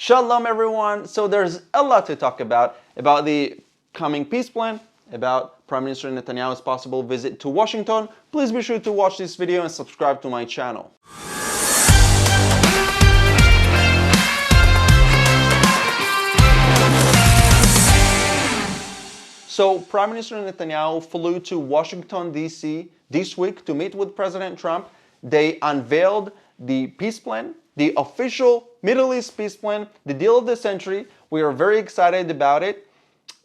Shalom everyone! So there's a lot to talk about the coming peace plan, about Prime Minister Netanyahu's possible visit to Washington. Please be sure to watch this video and subscribe to my channel. So Prime Minister Netanyahu flew to Washington, D.C. this week to meet with President Trump. They unveiled the peace plan, the official Middle East peace plan, the deal of the century. We are very excited about it.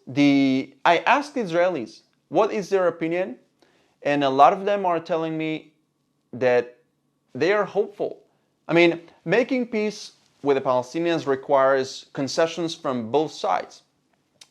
I asked Israelis, what is their opinion? And a lot of them are telling me that they are hopeful. I mean, making peace with the Palestinians requires concessions from both sides.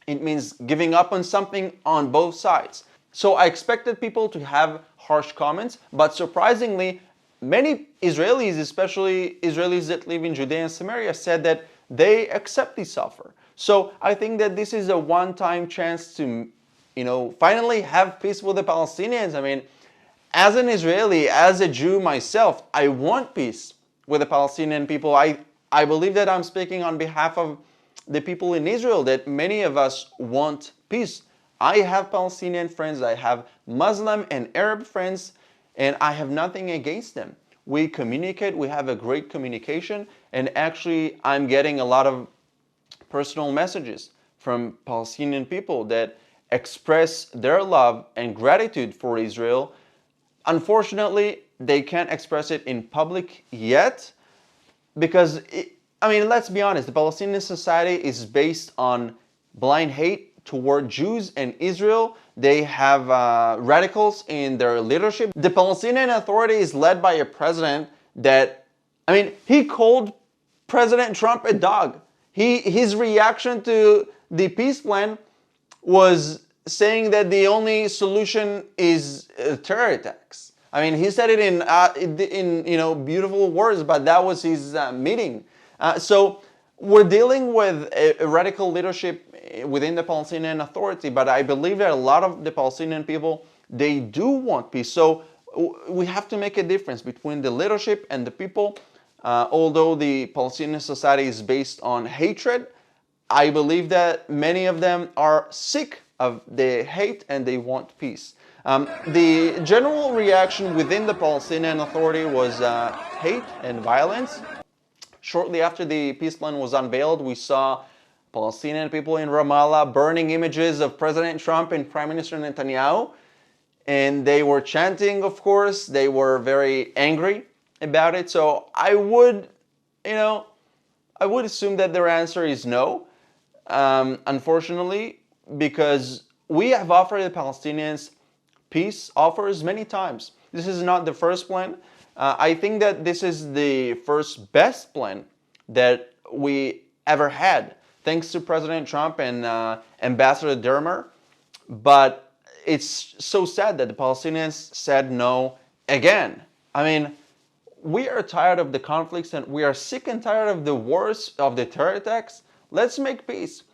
It means giving up on something on both sides. So I expected people to have harsh comments, but surprisingly, many Israelis, especially Israelis that live in Judea and Samaria, said that they accept this offer. So I think that this is a one-time chance to, finally have peace with the Palestinians. I mean, as an Israeli, as a Jew myself, I want peace with the Palestinian people. I believe that I'm speaking on behalf of the people in Israel, that many of us want peace. I have Palestinian friends, I have Muslim and Arab friends, and I have nothing against them. We communicate, we have a great communication, and actually I'm getting a lot of personal messages from Palestinian people that express their love and gratitude for Israel. Unfortunately, they can't express it in public yet because let's be honest, the Palestinian society is based on blind hate toward Jews and Israel. They have radicals in their leadership. The Palestinian Authority is led by a president that, he called President Trump a dog. His reaction to the peace plan was saying that the only solution is terror attacks. He said it in beautiful words, but that was his meeting. So we're dealing with a radical leadership within the Palestinian Authority, but I believe that a lot of the Palestinian people, they do want peace. So we have to make a difference between the leadership and the people. Although the Palestinian society is based on hatred, I believe that many of them are sick of the hate and they want peace. The general reaction within the Palestinian Authority was hate and violence. Shortly after the peace plan was unveiled, we saw Palestinian people in Ramallah burning images of President Trump and Prime Minister Netanyahu. And they were chanting, of course. They were very angry about it. So I would assume that their answer is no, unfortunately, because we have offered the Palestinians peace offers many times. This is not the first plan. I think that this is the first best plan that we ever had, thanks to President Trump and Ambassador Dermer. But it's so sad that the Palestinians said no again. We are tired of the conflicts and we are sick and tired of the wars, of the terror attacks. Let's make peace.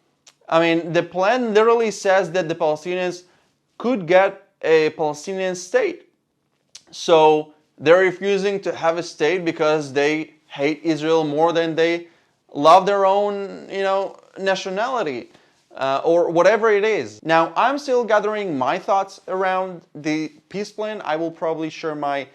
The plan literally says that the Palestinians could get a Palestinian state. So they're refusing to have a state because they hate Israel more than they love their own, nationality or whatever it is. Now, I'm still gathering my thoughts around the peace plan. I will probably share my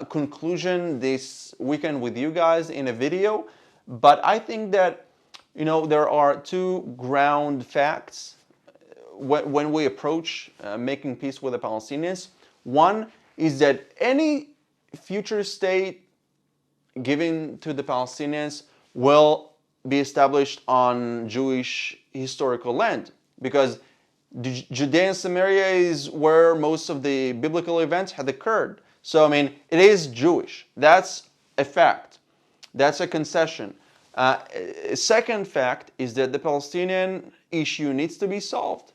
conclusion this weekend with you guys in a video. But I think that, there are two ground facts when we approach making peace with the Palestinians. One is that any future state given to the Palestinians will be established on Jewish historical land, because Judea and Samaria is where most of the biblical events had occurred. So, it is Jewish. That's a fact. That's a concession. A second fact is that the Palestinian issue needs to be solved.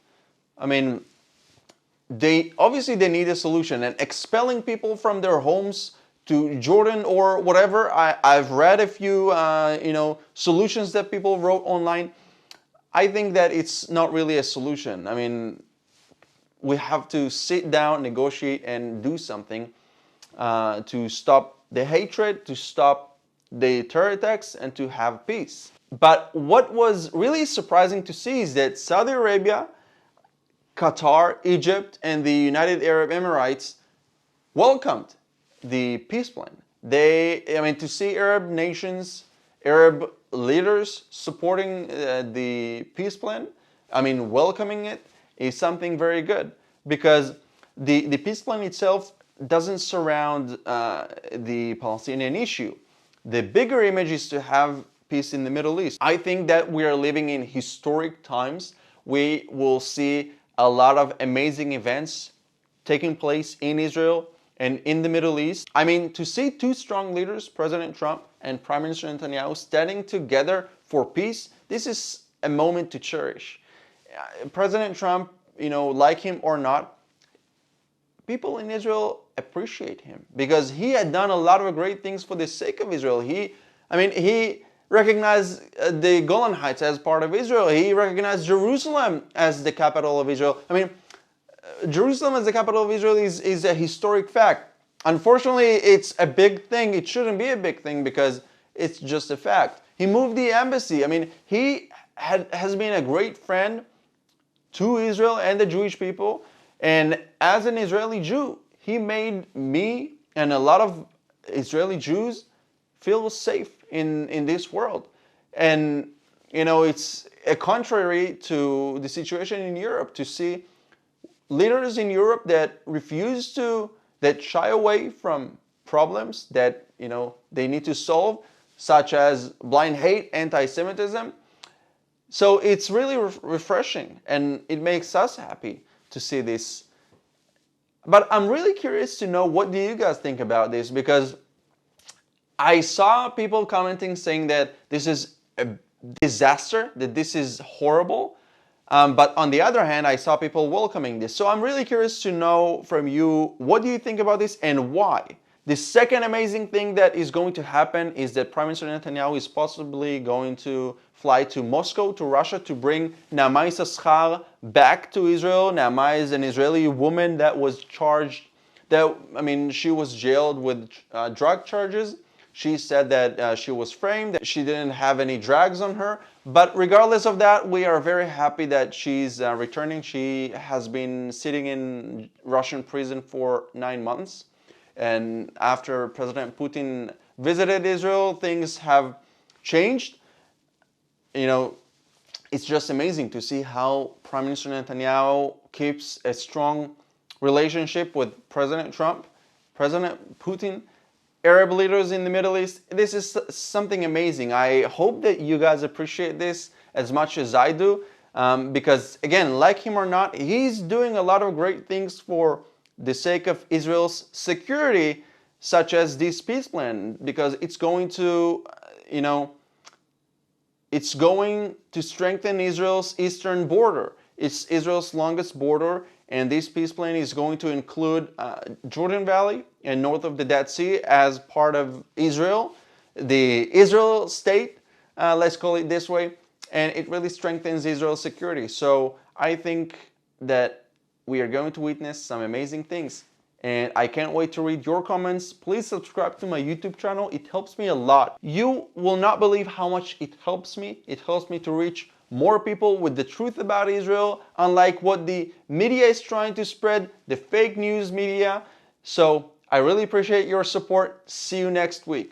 They need a solution, and expelling people from their homes to Jordan or whatever. I've read a few solutions that people wrote online. I think that it's not really a solution. We have to sit down, negotiate, and do something to stop the hatred, to stop the terror attacks, and to have peace. But what was really surprising to see is that Saudi Arabia, Qatar, Egypt, and the United Arab Emirates welcomed the peace plan. To see Arab nations, Arab leaders supporting the peace plan, welcoming it, is something very good, because the peace plan itself doesn't surround the Palestinian issue. The bigger image is to have peace in the Middle East. I think that we are living in historic times. We will see a lot of amazing events taking place in Israel and in the Middle East. To see two strong leaders, President Trump and Prime Minister Netanyahu, standing together for peace, this is a moment to cherish. President Trump, like him or not, people in Israel appreciate him because he had done a lot of great things for the sake of Israel. He recognized the Golan Heights as part of Israel. He recognized Jerusalem as the capital of Israel. Jerusalem as the capital of Israel is a historic fact. Unfortunately, it's a big thing. It shouldn't be a big thing because it's just a fact. He moved the embassy. He has been a great friend to Israel and the Jewish people. And as an Israeli Jew, he made me and a lot of Israeli Jews feel safe in this world. And, it's a contrary to the situation in Europe to see leaders in Europe that shy away from problems that, they need to solve, such as blind hate, anti-Semitism. So it's really refreshing, and it makes us happy to see this. But I'm really curious to know, what do you guys think about this? Because I saw people commenting saying that this is a disaster, that this is horrible. But on the other hand, I saw people welcoming this. So I'm really curious to know from you, what do you think about this and why? The second amazing thing that is going to happen is that Prime Minister Netanyahu is possibly going to fly to Moscow, to Russia, to bring Naama Issachar back to Israel. Naama is an Israeli woman that was charged, she was jailed with drug charges. She said that she was framed, that she didn't have any drugs on her. But regardless of that, we are very happy that she's returning. She has been sitting in Russian prison for 9 months. And after President Putin visited Israel, things have changed. It's just amazing to see how Prime Minister Netanyahu keeps a strong relationship with President Trump, President Putin, Arab leaders in the Middle East. This is something amazing. I hope that you guys appreciate this as much as I do, because again, like him or not, he's doing a lot of great things for the sake of Israel's security, such as this peace plan, because it's going to, it's going to strengthen Israel's eastern border. It's Israel's longest border, and this peace plan is going to include Jordan Valley and north of the Dead Sea as part of Israel, the Israel state, let's call it this way, and it really strengthens Israel's security. So I think that we are going to witness some amazing things, and I can't wait to read your comments. Please subscribe to my YouTube channel. It helps me a lot. You will not believe how much it helps me. It helps me to reach more people with the truth about Israel, unlike what the media is trying to spread, the fake news media. So I really appreciate your support. See you next week.